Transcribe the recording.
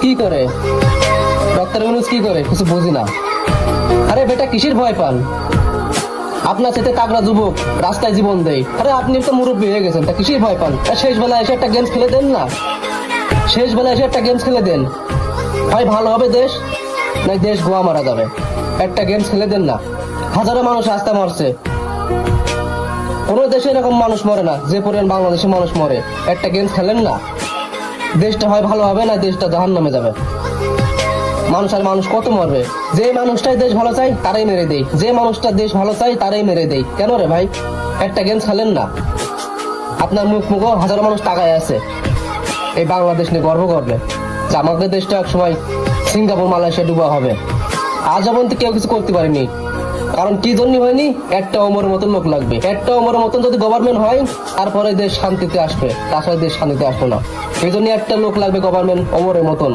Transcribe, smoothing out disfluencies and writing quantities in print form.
কি করে? ডক্টর ইউনুস কি করে কিছু বুঝি না। আরে বেটা কিসের ভয় পান? আপনার সাথে তাগড়া যুবক রাস্তায় জীবন দেয়। আরে আপনি তো মুরব্বী হয়ে গেছেন, তা কিসের ভয় পান? শেষ বেলায় এসে একটা গেমস খেলে দেন না, শেষ বেলায় এসে একটা গেমস খেলে দেন। ভাই ভালো হবে দেশ, না দেশ গোয়া মারা যাবে। একটা গেমস খেলে দেন না। হাজারো মানুষ রাস্তা মরছে, কোনো দেশে এরকম মানুষ মরে না যে পরিমাণ বাংলাদেশে মানুষ মরে। একটা গেমস খেলেন না, দেশটা হয় ভালো হবে, না দেশটা জাহান্নামে যাবে। মানুষ আর মানুষ কত মরবে? যে মানুষটাই দেশ ভালো চাই তারাই মেরে দেয়, যে মানুষটা দেশ ভালো চাই তারাই মেরে দেয়। কেন রে ভাই? একটা গেমস খেলেন না। আপনার মুখ মুখো হাজারো মানুষ টাকায় আছে, এই বাংলাদেশ নিয়ে গর্ব করবে যে আমাদের দেশটা এক সময় সিঙ্গাপুর মালয়েশিয়া ডুবা হবে। আজ পর্যন্ত কেউ কিছু করতে পারেনি, কারণ কি জন্য হয়নি? একটা ওমরের মতন লোক লাগবে। একটা ওমরের মতন যদি গভর্নমেন্ট হয় তারপরে দেশ শান্তিতে আসবে, তাছাড়া দেশ শান্তিতে আসবে না। এই জন্য একটা লোক লাগবে গভর্নমেন্ট ওমরের মতন।